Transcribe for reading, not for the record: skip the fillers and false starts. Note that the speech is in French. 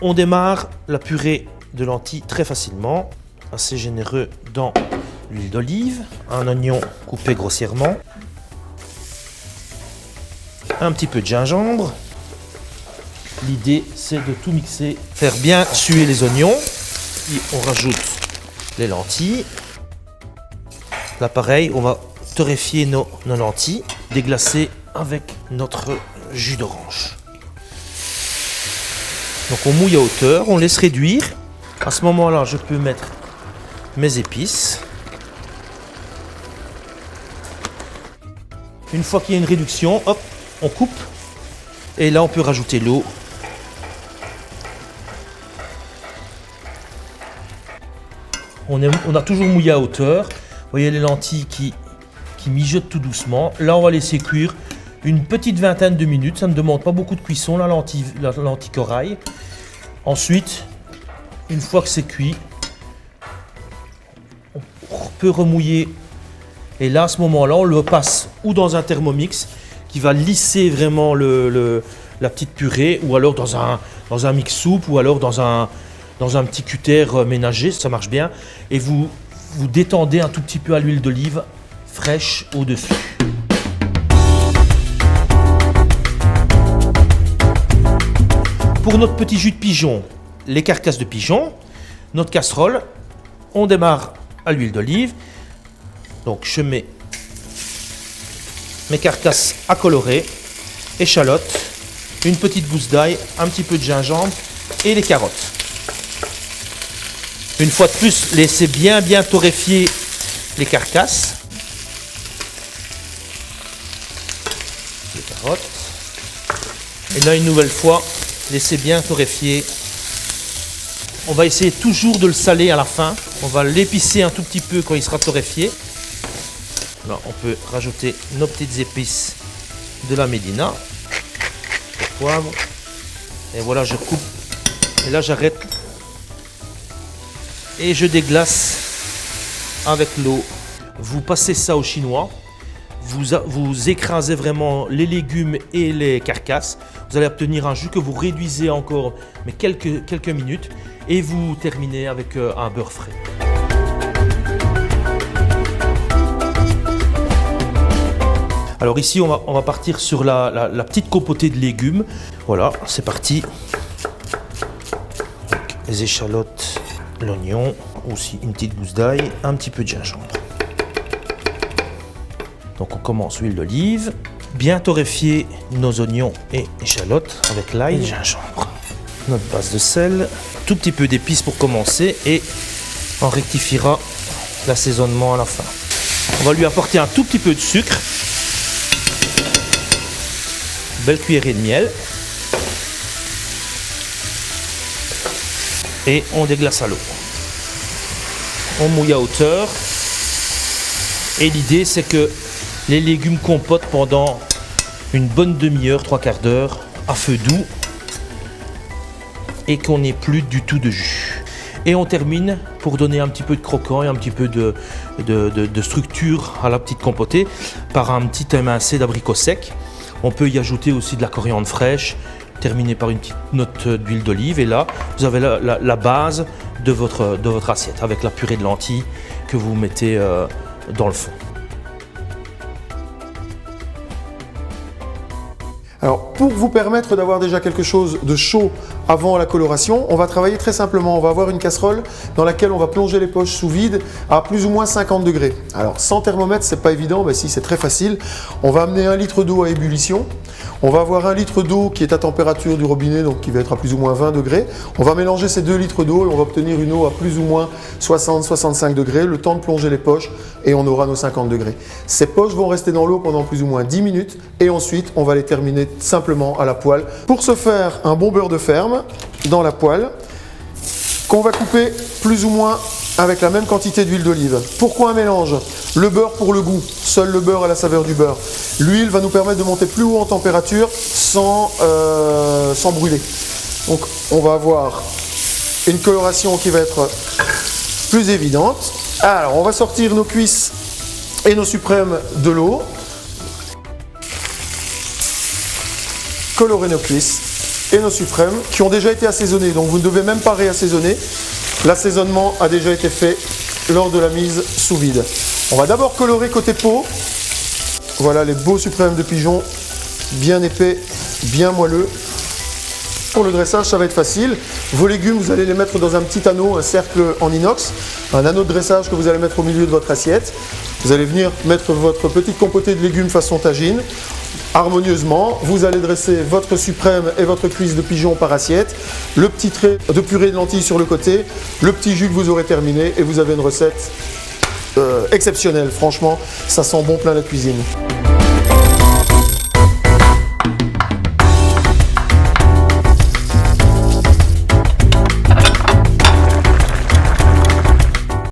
On démarre la purée de lentilles très facilement, assez généreux dans l'huile d'olive, un oignon coupé grossièrement, un petit peu de gingembre. L'idée, c'est de tout mixer, faire bien suer les oignons. Puis on rajoute les lentilles. Là, pareil, on va torréfier nos lentilles, déglacer avec notre jus d'orange. Donc on mouille à hauteur, on laisse réduire. À ce moment-là, je peux mettre mes épices. Une fois qu'il y a une réduction, hop, on coupe. Et là, on peut rajouter l'eau. On a toujours mouillé à hauteur. Vous voyez les lentilles qui mijotent tout doucement. Là, on va laisser cuire une petite vingtaine de minutes. Ça ne demande pas beaucoup de cuisson, la lentille corail. Ensuite, une fois que c'est cuit, on peut remouiller. Et là, à ce moment-là, on le passe ou dans un thermomix qui va lisser vraiment la petite purée, ou alors dans un mix soupe, ou alors dans un petit cutter ménager, ça marche bien. Et vous détendez un tout petit peu à l'huile d'olive fraîche au-dessus. Pour notre petit jus de pigeon, les carcasses de pigeon, notre casserole, on démarre à l'huile d'olive. Donc je mets mes carcasses à colorer, échalotes, une petite gousse d'ail, un petit peu de gingembre et les carottes. Une fois de plus, laissez bien torréfier les carcasses. Les carottes. Et là, une nouvelle fois, laissez bien torréfier. On va essayer toujours de le saler à la fin. On va l'épicer un tout petit peu quand il sera torréfié. Là, on peut rajouter nos petites épices de la Médina. Le poivre. Et voilà, je coupe. Et là, j'arrête. Et je déglace avec l'eau. Vous passez ça au chinois. Vous écrasez vraiment les légumes et les carcasses. Vous allez obtenir un jus que vous réduisez encore mais quelques minutes. Et vous terminez avec un beurre frais. Alors ici, on va partir sur la petite compotée de légumes. Voilà, c'est parti. Donc, les échalotes, l'oignon, aussi une petite gousse d'ail, un petit peu de gingembre. Donc on commence l'huile d'olive, bien torréfier nos oignons et échalotes avec l'ail et le gingembre. Notre base de sel, tout petit peu d'épices pour commencer et on rectifiera l'assaisonnement à la fin. On va lui apporter un tout petit peu de sucre, belle cuillerée de miel et on déglace à l'eau. On mouille à hauteur et l'idée c'est que les légumes compotent pendant une bonne demi-heure, 3/4 d'heure à feu doux et qu'on n'ait plus du tout de jus. Et on termine pour donner un petit peu de croquant et un petit peu de structure à la petite compotée par un petit émincé d'abricot sec. On peut y ajouter aussi de la coriandre fraîche, terminer par une petite note d'huile d'olive et là vous avez la base de votre assiette avec la purée de lentilles que vous mettez dans le fond. Alors, pour vous permettre d'avoir déjà quelque chose de chaud avant la coloration, on va travailler très simplement. On va avoir une casserole dans laquelle on va plonger les poches sous vide à plus ou moins 50 degrés. Alors, sans thermomètre, c'est pas évident, mais si, c'est très facile. On va amener 1 litre d'eau à ébullition. On va avoir 1 litre d'eau qui est à température du robinet, donc qui va être à plus ou moins 20 degrés. On va mélanger ces 2 litres d'eau et on va obtenir une eau à plus ou moins 60-65 degrés, le temps de plonger les poches et on aura nos 50 degrés. Ces poches vont rester dans l'eau pendant plus ou moins 10 minutes et ensuite on va les terminer simplement à la poêle. Pour ce faire, un bon beurre de ferme dans la poêle qu'on va couper plus ou moins avec la même quantité d'huile d'olive. Pourquoi un mélange? Le beurre pour le goût, seul le beurre a la saveur du beurre. L'huile va nous permettre de monter plus haut en température sans brûler. Donc on va avoir une coloration qui va être plus évidente. Alors on va sortir nos cuisses et nos suprêmes de l'eau. Colorer nos cuisses. et nos suprêmes qui ont déjà été assaisonnés. Donc vous ne devez même pas réassaisonner. L'assaisonnement a déjà été fait lors de la mise sous vide. On va d'abord colorer côté peau. Voilà les beaux suprêmes de pigeon, bien épais, bien moelleux. Pour le dressage, ça va être facile. Vos légumes, vous allez les mettre dans un petit anneau, un cercle en inox, un anneau de dressage que vous allez mettre au milieu de votre assiette. Vous allez venir mettre votre petite compotée de légumes façon tagine. Harmonieusement, vous allez dresser votre suprême et votre cuisse de pigeon par assiette, le petit trait de purée de lentilles sur le côté, le petit jus que vous aurez terminé et vous avez une recette exceptionnelle. Franchement, ça sent bon plein la cuisine.